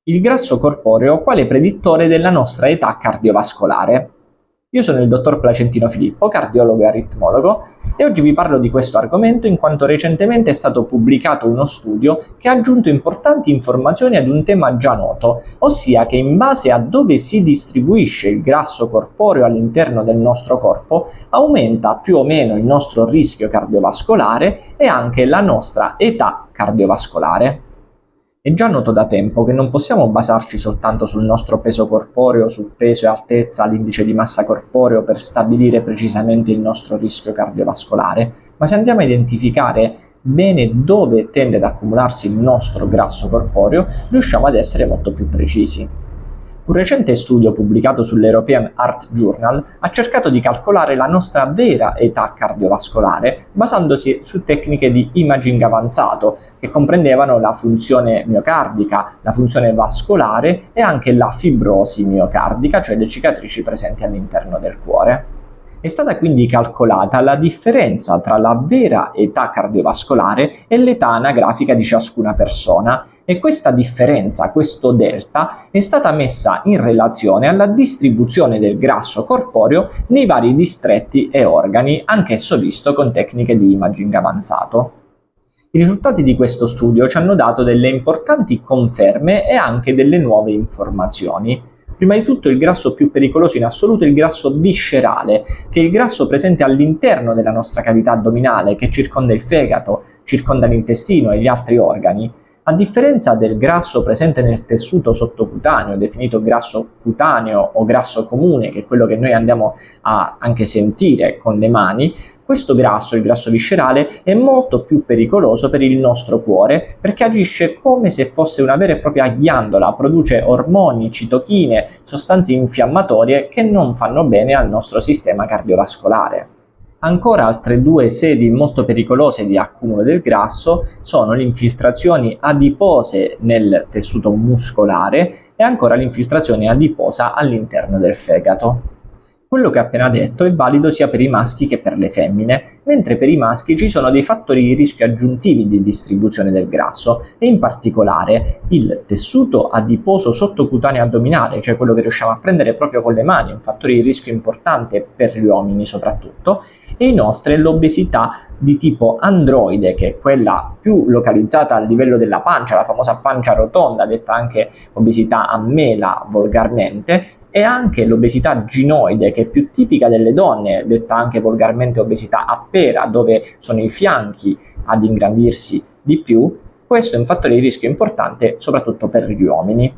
Il grasso corporeo quale predittore della nostra età cardiovascolare. Io sono il dottor Placentino Filippo, cardiologo e aritmologo, e oggi vi parlo di questo argomento in quanto recentemente è stato pubblicato uno studio che ha aggiunto importanti informazioni ad un tema già noto, ossia che in base a dove si distribuisce il grasso corporeo all'interno del nostro corpo, aumenta più o meno il nostro rischio cardiovascolare e anche la nostra età cardiovascolare. È già noto da tempo che non possiamo basarci soltanto sul nostro peso corporeo, sul peso e altezza, l'indice di massa corporeo per stabilire precisamente il nostro rischio cardiovascolare, ma se andiamo a identificare bene dove tende ad accumularsi il nostro grasso corporeo, riusciamo ad essere molto più precisi. Un recente studio pubblicato sull'European Heart Journal ha cercato di calcolare la nostra vera età cardiovascolare basandosi su tecniche di imaging avanzato che comprendevano la funzione miocardica, la funzione vascolare e anche la fibrosi miocardica, cioè le cicatrici presenti all'interno del cuore. È stata quindi calcolata la differenza tra la vera età cardiovascolare e l'età anagrafica di ciascuna persona e questa differenza, questo delta, è stata messa in relazione alla distribuzione del grasso corporeo nei vari distretti e organi, anch'esso visto con tecniche di imaging avanzato. I risultati di questo studio ci hanno dato delle importanti conferme e anche delle nuove informazioni. Prima di tutto il grasso più pericoloso in assoluto è il grasso viscerale, che è il grasso presente all'interno della nostra cavità addominale, che circonda il fegato, circonda l'intestino e gli altri organi. A differenza del grasso presente nel tessuto sottocutaneo, definito grasso cutaneo o grasso comune, che è quello che noi andiamo a anche sentire con le mani, questo grasso, il grasso viscerale, è molto più pericoloso per il nostro cuore perché agisce come se fosse una vera e propria ghiandola, produce ormoni, citochine, sostanze infiammatorie che non fanno bene al nostro sistema cardiovascolare. Ancora altre due sedi molto pericolose di accumulo del grasso sono le infiltrazioni adipose nel tessuto muscolare e ancora l'infiltrazione adiposa all'interno del fegato. Quello che ho appena detto è valido sia per i maschi che per le femmine, mentre per i maschi ci sono dei fattori di rischio aggiuntivi di distribuzione del grasso e in particolare il tessuto adiposo sottocutaneo addominale, cioè quello che riusciamo a prendere proprio con le mani, un fattore di rischio importante per gli uomini soprattutto, e inoltre l'obesità di tipo androide, che è quella più localizzata a livello della pancia, la famosa pancia rotonda, detta anche obesità a mela volgarmente, e anche l'obesità ginoide, che è più tipica delle donne, detta anche volgarmente obesità a pera, dove sono i fianchi ad ingrandirsi di più. Questo è un fattore di rischio importante soprattutto per gli uomini.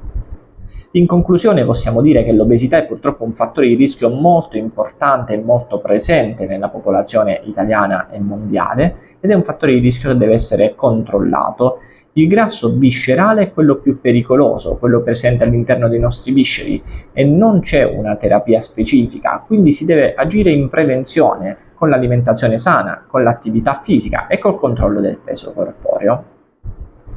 In conclusione possiamo dire che l'obesità è purtroppo un fattore di rischio molto importante e molto presente nella popolazione italiana e mondiale ed è un fattore di rischio che deve essere controllato. Il grasso viscerale è quello più pericoloso, quello presente all'interno dei nostri visceri e non c'è una terapia specifica, quindi si deve agire in prevenzione con l'alimentazione sana, con l'attività fisica e col controllo del peso corporeo.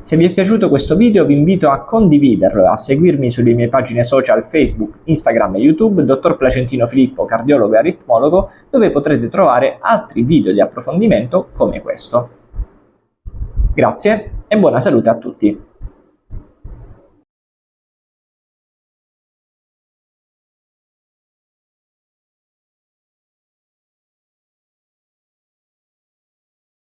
Se vi è piaciuto questo video vi invito a condividerlo e a seguirmi sulle mie pagine social Facebook, Instagram e YouTube, Dottor Placentino Filippo, cardiologo e aritmologo, dove potrete trovare altri video di approfondimento come questo. Grazie e buona salute a tutti!